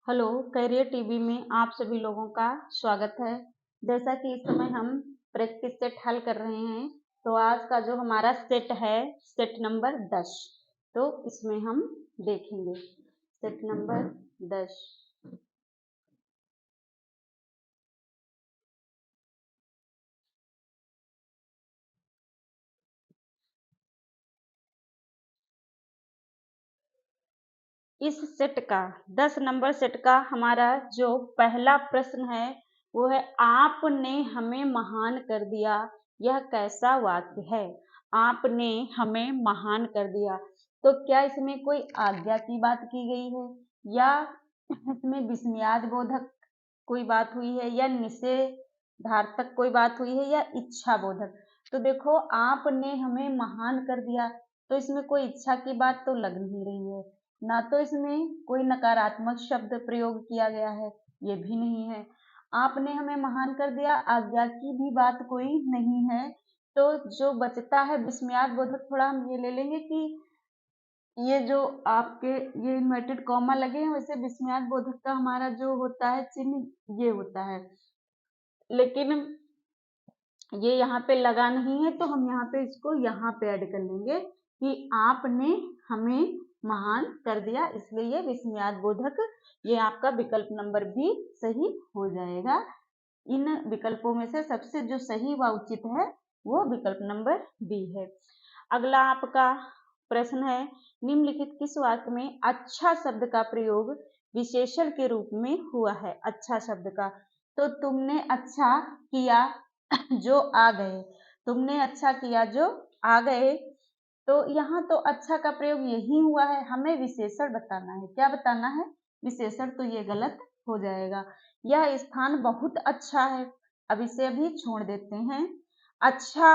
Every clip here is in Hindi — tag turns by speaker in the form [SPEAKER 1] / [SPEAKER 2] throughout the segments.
[SPEAKER 1] हेलो, कैरियर टीवी में आप सभी लोगों का स्वागत है। जैसा कि इस समय हम प्रैक्टिस सेट हल कर रहे हैं, तो आज का जो हमारा सेट है सेट नंबर 10। तो इसमें हम देखेंगे सेट नंबर 10। इस सेट का 10 नंबर सेट का हमारा जो पहला प्रश्न है वो है, आपने हमें महान कर दिया, यह कैसा वाक्य है। आपने हमें महान कर दिया, तो क्या इसमें कोई आज्ञा की बात की गई है या इसमें विस्मयादिबोधक कोई बात हुई है या निषेधार्थक कोई बात हुई है या इच्छा बोधक। तो देखो, आपने हमें महान कर दिया, तो इसमें कोई इच्छा की बात तो लग नहीं रही है, ना तो इसमें कोई नकारात्मक शब्द प्रयोग किया गया है, ये भी नहीं है। आपने हमें महान कर दिया, आज्ञा की भी बात कोई नहीं है। तो जो बचता है विस्मयादिबोधक, थोड़ा हम ये ले लेंगे कि ये जो आपके ये इन्वर्टेड कॉमा लगे हैं, वैसे विस्मयादिबोधक का हमारा जो होता है चिन्ह ये होता है, लेकिन ये यहाँ पे लगा नहीं है, तो हम यहाँ पे इसको यहाँ पे ऐड कर लेंगे कि आपने हमें महान कर दिया, इसलिए ये विस्मयादिबोधक, ये आपका विकल्प नंबर बी सही हो जाएगा। इन विकल्पों में से सबसे जो सही व उचित है वो विकल्प नंबर बी है। अगला आपका प्रश्न है, निम्नलिखित किस वाक्य में अच्छा शब्द का प्रयोग विशेषण के रूप में हुआ है। अच्छा शब्द का, तो तुमने अच्छा किया जो आ गए, तुमने अच्छा किया जो आ गए। तो यहाँ तो अच्छा का प्रयोग यही हुआ है, हमें विशेषण बताना है। क्या बताना है? विशेषण, तो ये गलत हो जाएगा। यह स्थान बहुत अच्छा है, अब इसे अभी छोड़ देते हैं। अच्छा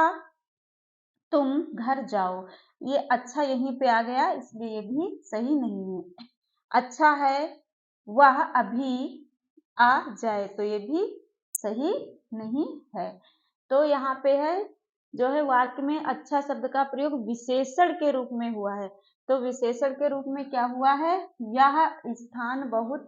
[SPEAKER 1] तुम घर जाओ, ये अच्छा यहीं पे आ गया, इसलिए ये भी सही नहीं है। अच्छा है वह अभी आ जाए, तो ये भी सही नहीं है। तो यहाँ पे है जो है वाक्य में अच्छा शब्द का प्रयोग विशेषण के रूप में हुआ है, तो विशेषण के रूप में क्या हुआ है, यह स्थान बहुत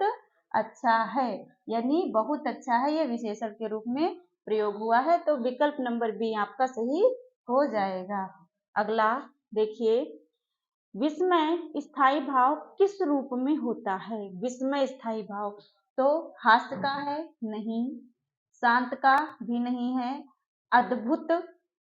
[SPEAKER 1] अच्छा है, यानी बहुत अच्छा है, ये विशेषण के रूप में प्रयोग हुआ है। तो विकल्प नंबर बी आपका सही हो जाएगा। अगला देखिए, विस्मय स्थायी भाव किस रूप में होता है। विस्मय स्थायी भाव, तो हास्य का है नहीं, शांत का भी नहीं है, अद्भुत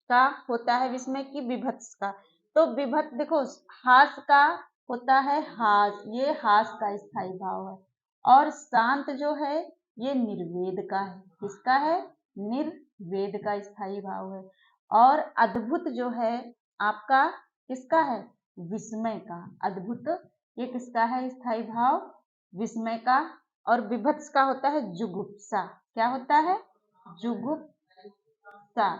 [SPEAKER 1] का होता है विस्मय की, विभत्स का। तो विभत्स देखो, हास्य का होता है हास, ये हास का स्थायी भाव है, और शांत जो है ये निर्वेद का है। किसका है? निर्वेद का स्थायी भाव है। और अद्भुत जो है आपका किसका है? विस्मय का। अद्भुत ये किसका है स्थायी भाव? विस्मय का। और विभत्स का होता है जुगुप्सा। क्या होता है? जुगुप्सा।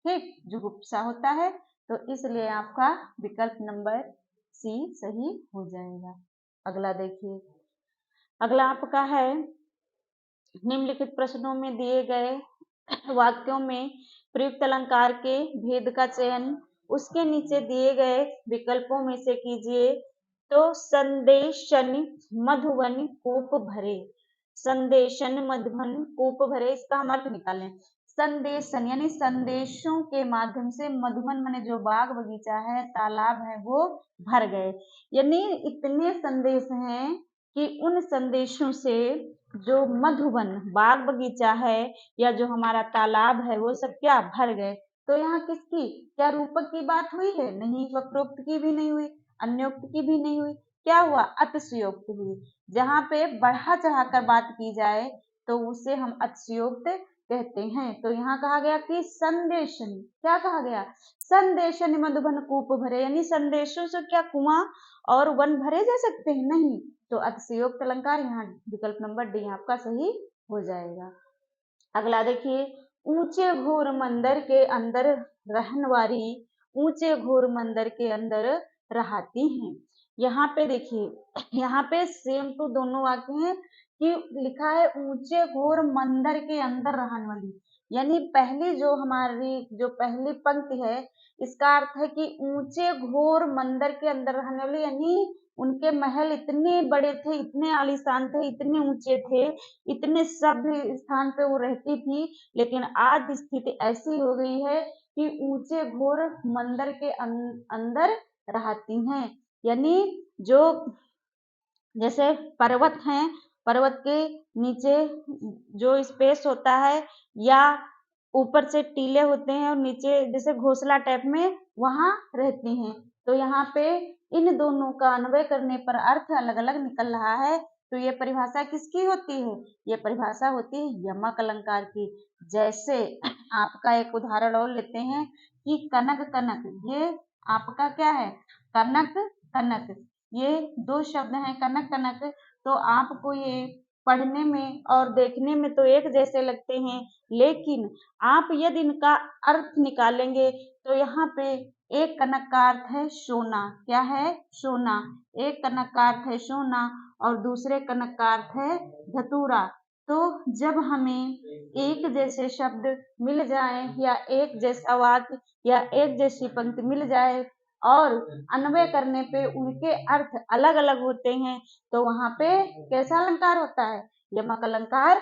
[SPEAKER 1] ठीक, जुगुप्सा होता है, तो इसलिए आपका विकल्प नंबर सी सही हो जाएगा। अगला देखिए, अगला आपका है, निम्नलिखित प्रश्नों में दिए गए वाक्यों में प्रयुक्त अलंकार के भेद का चयन उसके नीचे दिए गए विकल्पों में से कीजिए। तो संदेशन मधुवन कूप भरे, संदेशन मधुवन कूप भरे, इसका हम अर्थ निकालें। संदेशन यानी संदेशों के माध्यम से, मधुवन माने जो बाग बगीचा है, तालाब है, वो भर गए, यानी इतने संदेश हैं कि उन संदेशों से जो मधुवन बाग बगीचा है या जो हमारा तालाब है वो सब क्या भर गए। तो यहाँ किसकी, क्या रूपक की बात हुई है? नहीं, वक्रोक्त की भी नहीं हुई, अन्योक्त की भी नहीं हुई, क्या हुआ? अतिशयोक्त हुई। जहाँ पे बढ़ा चढ़ाकर बात की जाए तो उसे हम अतिशयोक्त कहते हैं। तो यहाँ कहा गया कि संदेशन, क्या कहा गया? संदेशन मधुबन कूप भरे, यानी संदेशों से क्या कुआं और वन भरे जा सकते हैं? नहीं। तो अतिशयोक्त अलंकार यहाँ विकल्प नंबर डी आपका सही हो जाएगा। अगला देखिए, ऊंचे घोर मंदिर के अंदर रहनवारी ऊंचे घोर मंदिर के अंदर रहती हैं। यहाँ पे देखिए, यहाँ पे सेम टू दोनों वाक्य हैं कि लिखा है ऊंचे घोर मंदिर के अंदर रहने वाली, यानी पहली जो हमारी जो पहली पंक्ति है इसका अर्थ है कि ऊंचे घोर मंदिर के अंदर रहने वाले, यानी उनके महल इतने बड़े थे, इतने आलीशान थे, इतने ऊंचे थे, इतने सभ्य स्थान पे वो रहती थी। लेकिन आज स्थिति ऐसी हो गई है कि ऊंचे घोर मंदिर के अंदर रहती हैं। यानी जो जैसे पर्वत हैं, पर्वत के नीचे जो स्पेस होता है या ऊपर से टीले होते हैं और नीचे जैसे घोंसला टाइप में वहां रहती हैं। तो यहाँ पे इन दोनों का अन्वय करने पर अर्थ अलग अलग निकल रहा है। तो ये परिभाषा किसकी होती है? ये परिभाषा होती है यमक अलंकार की। जैसे आपका एक उदाहरण और लेते हैं कि कनक कनक, ये आपका क्या है? कनक कनक, ये दो शब्द हैं कनक कनक। तो आपको ये पढ़ने में और देखने में तो एक जैसे लगते हैं, लेकिन आप यदि इनका अर्थ निकालेंगे तो यहाँ पे एक कनक का अर्थ है सोना। क्या है? सोना। एक कनक का अर्थ है सोना और दूसरे कनक का अर्थ है धतूरा। तो जब हमें एक जैसे शब्द मिल जाए या एक जैसा वाक्य या एक जैसी पंक्ति मिल जाए और अन्वय करने पे उनके अर्थ अलग अलग होते हैं, तो वहां पे कैसा अलंकार होता है? यमक अलंकार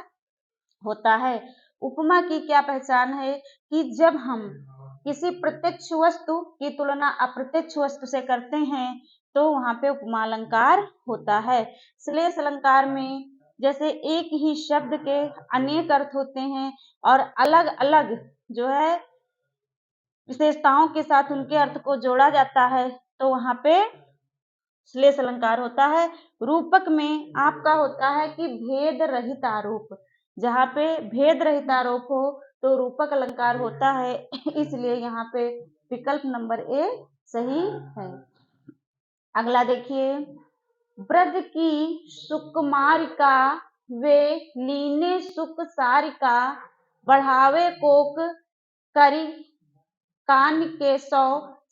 [SPEAKER 1] होता है। उपमा की क्या पहचान है? कि जब हम किसी प्रत्यक्ष वस्तु की तुलना अप्रत्यक्ष वस्तु से करते हैं तो वहां पे उपमा अलंकार होता है। श्लेष अलंकार में जैसे एक ही शब्द के अनेक अर्थ होते हैं और अलग अलग जो है विशेषताओं के साथ उनके अर्थ को जोड़ा जाता है, तो वहां पे श्लेष अलंकार होता है। रूपक में आपका होता है कि भेद रहित आरोप। जहाँ पे भेद रहित आरोप हो तो रूपक अलंकार होता है। इसलिए यहाँ पे विकल्प नंबर ए सही है। अगला देखिए, ब्रज की सुकुमारिका वे लीने सुख सारिका, बढ़ावे कोक करी कान के सौ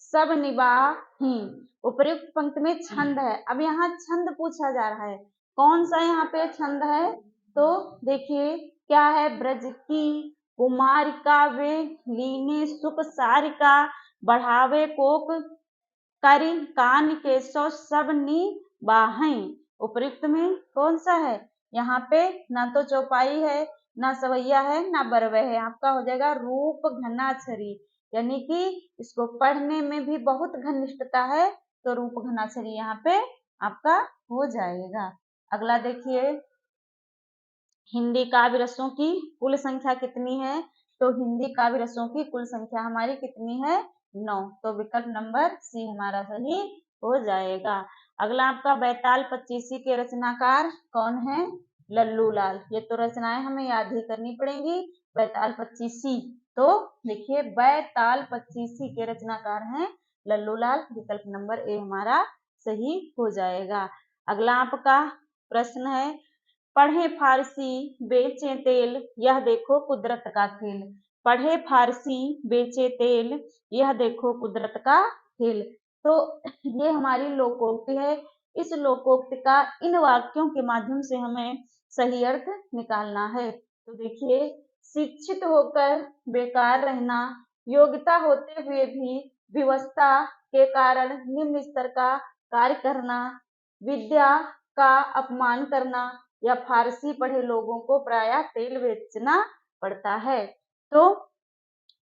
[SPEAKER 1] सब निबाही। उपर्युक्त पंक्ति में छंद है। अब यहाँ छंद पूछा जा रहा है, कौन सा यहाँ पे छंद है? तो देखिए क्या है? ब्रज की कुमारिका वे लीने सुख सारिका, बढ़ावे कोक करी कान के सौ सब निबाहें। उपर्युक्त में कौन सा है? यहाँ पे ना तो चौपाई है, ना सवैया है, ना बरवे है। आपका हो जाएगा रूप घनाक्षरी, यानी कि इसको पढ़ने में भी बहुत घनिष्ठता है, तो रूप घनाक्षरी यहाँ पे आपका हो जाएगा। अगला देखिए, हिंदी काव्य रसों की कुल संख्या कितनी है? तो हिंदी काव्य रसों की कुल संख्या हमारी कितनी है? 9। तो विकल्प नंबर सी हमारा सही हो जाएगा। अगला आपका बैताल पच्चीसी के रचनाकार कौन है? लल्लू लाल। ये तो रचनाएं हमें याद ही करनी पड़ेंगी। बैताल पच्चीसी, तो देखिए बैताल पच्चीसी के रचनाकार हैं लल्लू लाल। विकल्प नंबर ए हमारा सही हो जाएगा। अगला आपका प्रश्न है, पढ़े फारसी बेचे तेल, यह देखो कुदरत का खेल। पढ़े फारसी बेचे तेल, यह देखो कुदरत का खेल। तो ये हमारी लोकोक्ति है। इस लोकोक्ति का इन वाक्यों के माध्यम से हमें सही अर्थ निकालना है। तो देखिए, शिक्षित होकर बेकार रहना, योग्यता होते हुए भी विवशता के कारण निम्न स्तर का कार्य करना, विद्या का अपमान करना, या फारसी पढ़े लोगों को प्रायः तेल बेचना पड़ता है। तो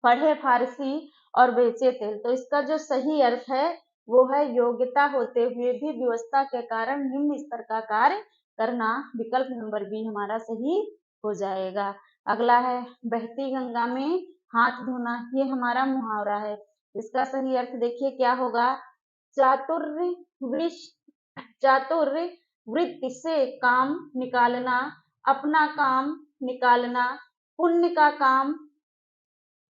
[SPEAKER 1] पढ़े फारसी और बेचे तेल, तो इसका जो सही अर्थ है वो है योग्यता होते हुए भी व्यवस्था के कारण निम्न स्तर का कार्य करना। विकल्प नंबर बी हमारा सही हो जाएगा। अगला है, बहती गंगा में हाथ धोना, ये हमारा मुहावरा है। इसका सही अर्थ देखिए क्या होगा? चातुर्य वृत्ति से काम निकालना, अपना काम निकालना, पुण्य का काम,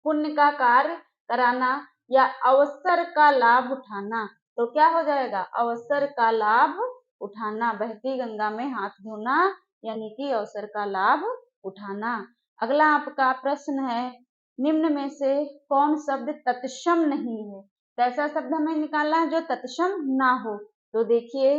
[SPEAKER 1] पुण्य का कार्य कराना, या अवसर का लाभ उठाना। तो क्या हो जाएगा? अवसर का लाभ उठाना। बहती गंगा में हाथ धोना यानी कि अवसर का लाभ उठाना। अगला आपका प्रश्न है, निम्न में से कौन शब्द तत्सम नहीं है? कैसा शब्द हमें निकालना है जो तत्सम ना हो? तो देखिए,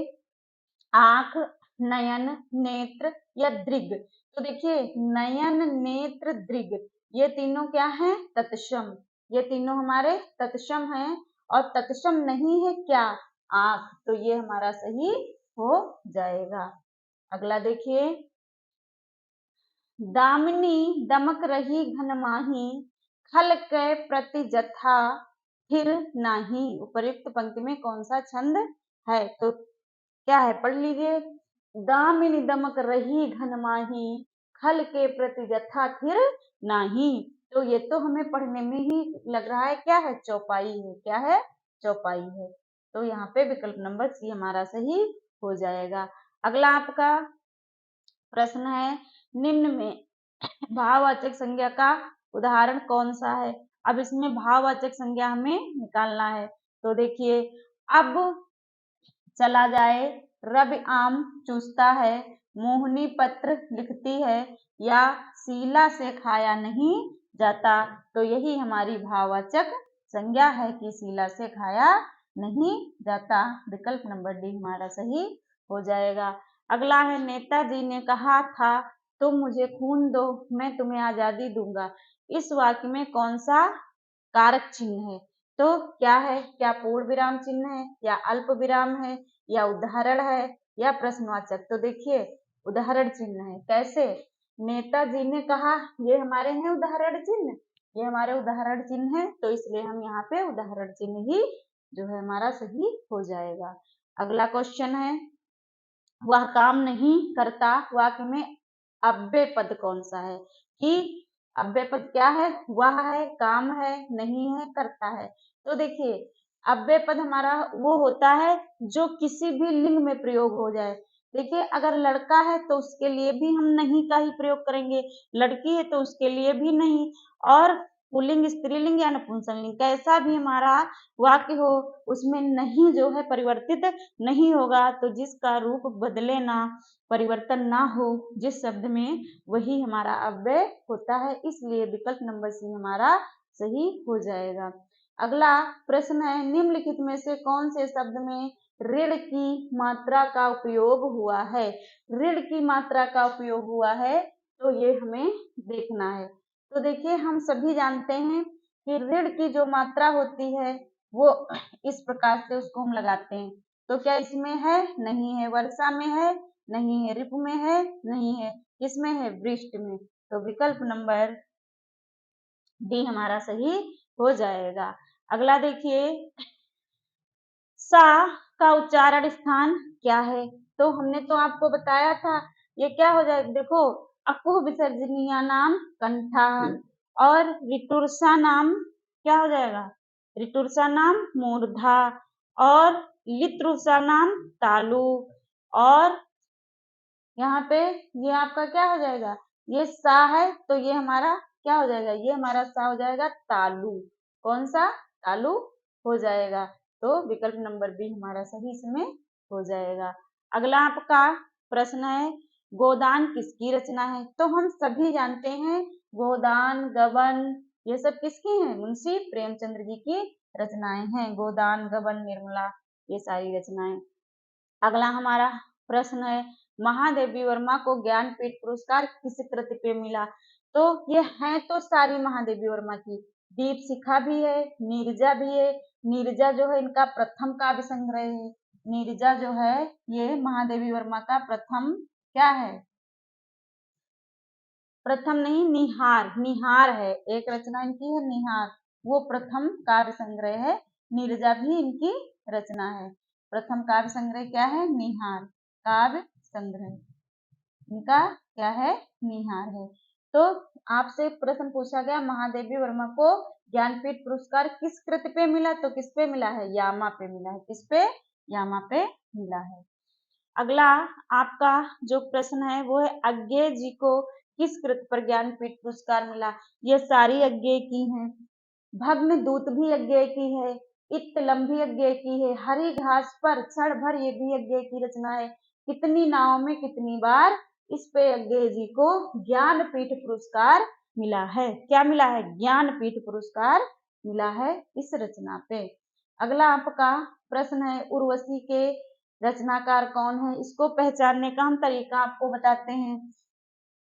[SPEAKER 1] आंख, नयन, नेत्र या दृग। तो देखिए, नयन, नेत्र, दृग, ये तीनों क्या है? तत्सम। ये तीनों हमारे तत्सम हैं और तत्सम नहीं है क्या, आंख, तो ये हमारा सही हो जाएगा। अगला देखिए, दामिनी दमक रही घन माही, खल के प्रति जथा फिर नाही। उपर्युक्त पंक्ति में कौन सा छंद है? तो क्या है, पढ़ लीजिए। दामिनी दमक रही घन माही, खल के प्रति जथा फिर नाही। तो ये तो हमें पढ़ने में ही लग रहा है क्या है, चौपाई है। क्या है? चौपाई है। तो यहाँ पे विकल्प नंबर सी हमारा सही हो जाएगा। अगला आपका प्रश्न है, निम्न में भाववाचक संज्ञा का उदाहरण कौन सा है? अब इसमें भाववाचक संज्ञा हमें निकालना है। तो देखिए, अब चला जाए, रवि आम चूसता है, मोहनी पत्र लिखती है, या शीला से खाया नहीं जाता। तो यही हमारी भाववाचक संज्ञा है कि शीला से खाया नहीं जाता। विकल्प नंबर डी हमारा सही हो जाएगा। अगला है, नेताजी ने कहा था तुम मुझे खून दो मैं तुम्हें आजादी दूंगा। इस वाक्य में कौन सा कारक चिन्ह है? तो क्या है? क्या पूर्ण विराम चिन्ह है, या अल्प विराम है, या उदाहरण है, या प्रश्नवाचक? तो देखिए, उदाहरण चिन्ह है। कैसे? नेताजी ने कहा, ये हमारे हैं उदाहरण चिन्ह, ये हमारे उदाहरण चिन्ह है, तो इसलिए हम यहाँ पे उदाहरण चिन्ह ही जो है हमारा सही हो जाएगा। अगला क्वेश्चन है, वह काम नहीं करता वाक्य में अव्यय पद कौन सा है? कि अव्यय पद क्या है? वह है, काम है, नहीं है, करता है। तो देखिए, अव्यय पद हमारा वो होता है जो किसी भी लिंग में प्रयोग हो जाए। देखिए, अगर लड़का है तो उसके लिए भी हम नहीं का ही प्रयोग करेंगे, लड़की है तो उसके लिए भी नहीं, और पुल्लिंग, स्त्रीलिंग या नपुंसकलिंग कैसा भी हमारा वाक्य हो, उसमें नहीं जो है परिवर्तित नहीं होगा। तो जिसका रूप बदले ना, परिवर्तन ना हो जिस शब्द में, वही हमारा अव्यय होता है। इसलिए विकल्प नंबर सी हमारा सही हो जाएगा। अगला प्रश्न है, निम्नलिखित में से कौन से शब्द में ऋण की मात्रा का उपयोग हुआ है? ऋण की मात्रा का उपयोग हुआ है, तो ये हमें देखना है। तो देखिए, हम सभी जानते हैं कि ऋण की जो मात्रा होती है वो इस प्रकार से उसको हम लगाते हैं। तो क्या इसमें है? नहीं है। वर्षा में है? नहीं है। ऋतु में है? नहीं है। किसमें है? वृष्टि में। तो विकल्प नंबर डी हमारा सही हो जाएगा। अगला देखिए, सा का उच्चारण स्थान क्या है? तो हमने तो आपको बताया था, ये क्या हो जाएगा, देखो, अकुह विसर्जनीय नाम कंठा, और ऋतुर्षा नाम क्या हो जाएगा? ऋतुर्षा नाम मूर्धा, और लितृषा नाम तालु, और यहाँ पे ये आपका क्या हो जाएगा? ये सा है, तो ये हमारा क्या हो जाएगा? ये हमारा सा हो जाएगा तालु। कौन सा? तालु हो जाएगा। तो विकल्प नंबर बी हमारा सही इसमें हो जाएगा। अगला आपका प्रश्न है, गोदान किसकी रचना है? तो हम सभी जानते हैं गोदान, गबन, ये सब किसकी हैं? मुंशी प्रेमचंद्र जी की रचनाएं हैं। गोदान, गबन, निर्मला, ये सारी रचनाएं। अगला हमारा प्रश्न है, महादेवी वर्मा को ज्ञानपीठ पुरस्कार किस कृति पे मिला? तो ये है तो सारी महादेवी वर्मा की, दीपशिखा भी है, नीरजा भी है। नीरजा जो है इनका प्रथम काव्य संग्रह है। नीरजा जो है ये महादेवी वर्मा का प्रथम क्या है? प्रथम नहीं, निहार, निहार है। एक रचना इनकी है निहार, वो प्रथम काव्य संग्रह है। नीरजा भी इनकी रचना है। प्रथम काव्य संग्रह क्या है? निहार काव्य संग्रह, इनका क्या है? निहार है। तो आपसे प्रश्न पूछा गया, महादेवी वर्मा को ज्ञानपीठ पुरस्कार किस कृति पे मिला? तो किस पे मिला है? यामा पे मिला है। किस पे? यामा पे मिला है। अगला आपका जो प्रश्न है वो है, अज्ञेय जी को किस कृति पर ज्ञानपीठ पुरस्कार मिला? ये सारी अज्ञेय की हैं। भग्न दूत भी अज्ञेय की है, इत्तलम भी अज्ञेय की है, हरी घास पर क्षण भर ये भी अज्ञेय की रचना है, कितनी नाव में कितनी बार, इस पे अज्ञेय जी को ज्ञानपीठ पुरस्कार मिला है। क्या मिला है? ज्ञानपीठ पुरस्कार मिला है इस रचना पे। अगला आपका प्रश्न है, उर्वशी के रचनाकार कौन है? इसको पहचानने का हम तरीका आपको बताते हैं।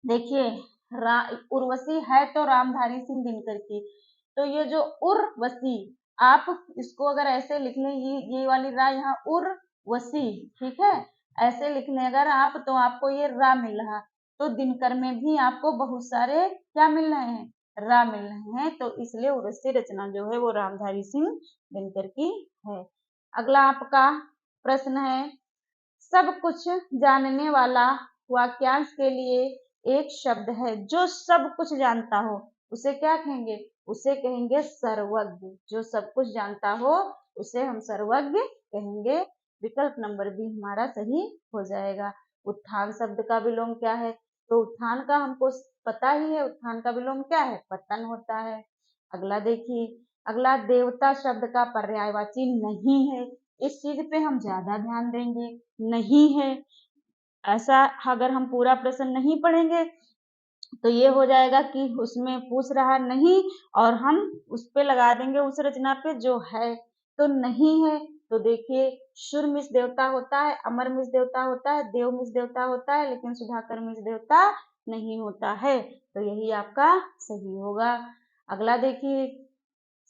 [SPEAKER 1] देखिए, उर्वशी है तो रामधारी सिंह दिनकर की, तो ये जो उर्वशी, आप इसको अगर ऐसे लिख लें, ये वाली रा यहाँ उर्वशी, ठीक है, ऐसे लिख लें अगर आप, तो आपको ये रा मिल रहा। तो दिनकर में भी आपको बहुत सारे क्या मिल रहे हैं, रा मिल रहे हैं, तो इसलिए उर्वशी रचना जो है वो रामधारी सिंह दिनकर की है। अगला आपका प्रश्न है, सब कुछ जानने वाला वाक्यांश के लिए एक शब्द है जो सब कुछ जानता हो, उसे क्या कहेंगे, उसे कहेंगे सर्वज्ञ। जो सब कुछ जानता हो उसे हम सर्वज्ञ कहेंगे। विकल्प नंबर बी हमारा सही हो जाएगा। उत्थान शब्द का विलोम क्या है, तो उत्थान का हमको पता ही है, उत्थान का विलोम क्या है, पतन होता है। अगला देखिए, अगला देवता शब्द का पर्यायवाची नहीं है, इस चीज पे हम ज्यादा ध्यान देंगे, नहीं है। ऐसा अगर हम पूरा प्रश्न नहीं पढ़ेंगे तो ये हो जाएगा कि उसमें पूछ रहा नहीं और हम उस पे लगा देंगे उस रचना पे जो है, तो नहीं है। तो देखिए, शुर मिस देवता होता है, अमर मिस देवता होता है, देव मिस देवता होता है, लेकिन सुधाकर मिस देवता नहीं होता है, तो यही आपका सही होगा। अगला देखिए,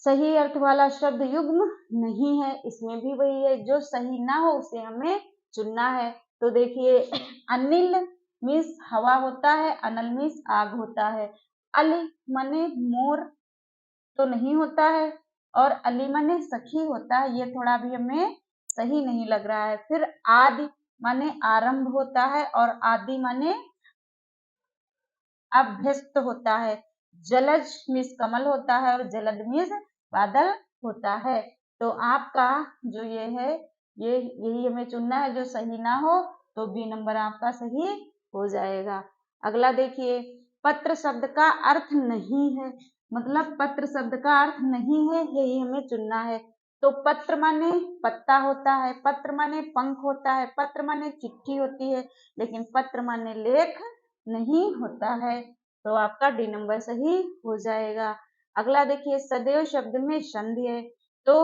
[SPEAKER 1] सही अर्थ वाला शब्द युग्म नहीं है, इसमें भी वही है, जो सही ना हो उसे हमें चुनना है। तो देखिए, अनिल मीन्स हवा होता है, अनल मीन्स आग होता है, अली माने मोर तो नहीं होता है, और अली माने सखी होता है, ये थोड़ा भी हमें सही नहीं लग रहा है। फिर आदि माने आरंभ होता है, और आदि माने अभ्यस्त होता है, जलज मीन्स कमल होता है, और जलद मीन्स बादल होता है। तो आपका जो ये है, ये यही हमें चुनना है, जो सही ना हो तो बी नंबर आपका सही हो जाएगा। अगला देखिए, पत्र शब्द का अर्थ नहीं है, मतलब पत्र शब्द का अर्थ नहीं है, यही हमें चुनना है। तो पत्र माने पत्ता होता है, पत्र माने पंख होता है, पत्र माने चिट्ठी होती है, लेकिन पत्र माने लेख नहीं होता है, तो आपका डी नंबर सही हो जाएगा। अगला देखिए, सदैव शब्द में संधि है, तो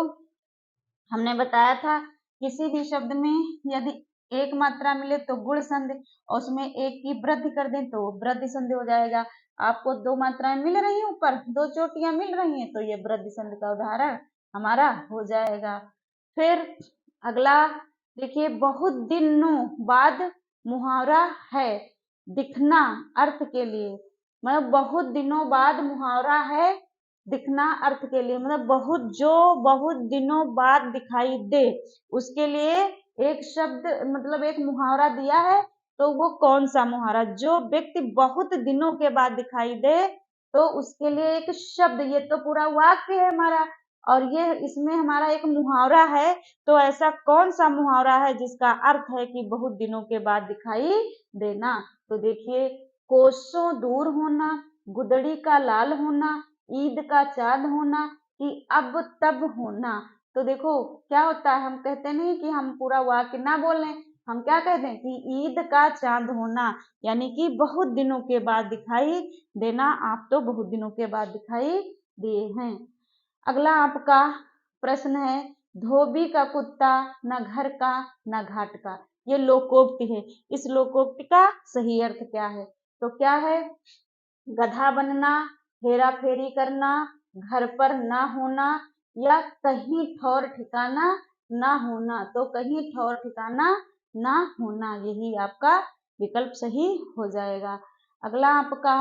[SPEAKER 1] हमने बताया था किसी भी शब्द में यदि एक मात्रा मिले तो गुण संधि, और उसमें एक की वृद्धि कर दें तो वृद्धि संधि हो जाएगा। आपको दो मात्राएं मिल रही हैं, ऊपर दो चोटियां मिल रही हैं, तो ये वृद्धि संधि का उदाहरण हमारा हो जाएगा। फिर अगला देखिए, बहुत दिनों बाद मुहावरा है, दिखना अर्थ के लिए, मतलब बहुत दिनों बाद मुहावरा है, दिखना अर्थ के लिए, मतलब बहुत दिनों बाद दिखाई दे, उसके लिए एक शब्द मतलब एक मुहावरा दिया है, तो वो कौन सा मुहावरा, जो व्यक्ति बहुत दिनों के बाद दिखाई दे, तो उसके लिए एक शब्द, ये तो पूरा वाक्य है हमारा, और ये इसमें हमारा एक मुहावरा है, तो ऐसा कौन सा मुहावरा है जिसका अर्थ है कि बहुत दिनों के बाद दिखाई देना। तो देखिए, कोसों दूर होना, गुदड़ी का लाल होना, ईद का चांद होना, कि अब तब होना। तो देखो क्या होता है, हम कहते नहीं कि हम पूरा वाक्य ना बोलें, हम क्या कहते हैं कि ईद का चांद होना, यानी कि बहुत दिनों के बाद दिखाई देना, आप तो बहुत दिनों के बाद दिखाई दिए हैं। अगला आपका प्रश्न है, धोबी का कुत्ता न घर का न घाट का, ये लोकोक्ति है, इस लोकोक्ति का सही अर्थ क्या है, तो क्या है, गधा बनना, हेरा फेरी करना, घर पर ना होना, या कहीं ठौर ठिकाना ना होना, तो कहीं ठौर ठिकाना ना होना, यही आपका विकल्प सही हो जाएगा। अगला आपका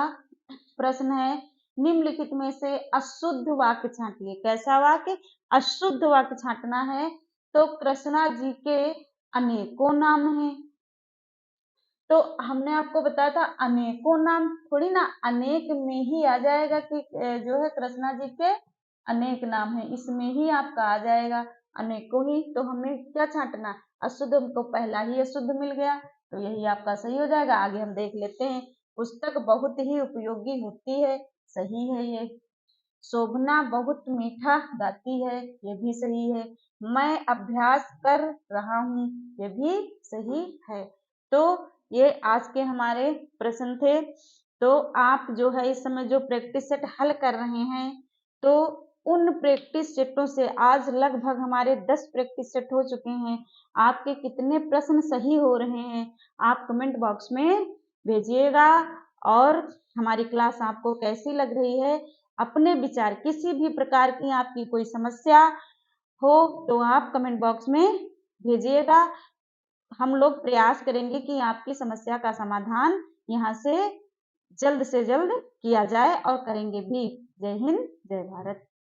[SPEAKER 1] प्रश्न है, निम्नलिखित में से अशुद्ध वाक्य छांटिए, कैसा वाक्य, अशुद्ध वाक्य छांटना है। तो कृष्णा जी के अनेकों नाम हैं, तो हमने आपको बताया था अनेकों नाम थोड़ी ना अनेक में ही आ जाएगा कि जो है कृष्णा जी के अनेक नाम है, इसमें ही आपका आ जाएगा अनेकों ही, तो हमें क्या छांटना, अशुद्ध, हमको पहला ही अशुद्ध मिल गया, तो यही आपका सही हो जाएगा। आगे हम देख लेते हैं, पुस्तक बहुत ही उपयोगी होती है, सही है ये। शोभना बहुत मीठा गाती है, ये भी सही है। मैं अभ्यास कर रहा हूँ, ये भी सही है। तो ये आज के हमारे प्रश्न थे। तो आप जो है इस समय जो प्रैक्टिस सेट हल कर रहे हैं, तो उन प्रैक्टिस सेटों से आज लगभग हमारे 10 प्रैक्टिस सेट हो चुके हैं। आपके कितने प्रश्न सही हो रहे हैं आप कमेंट बॉक्स में भेजिएगा, और हमारी क्लास आपको कैसी लग रही है अपने विचार, किसी भी प्रकार की आपकी कोई समस्या हो तो आप कमेंट बॉक्स में भेजिएगा। हम लोग प्रयास करेंगे कि आपकी समस्या का समाधान यहाँ से जल्द किया जाए और करेंगे भी। जय हिंद, जय भारत।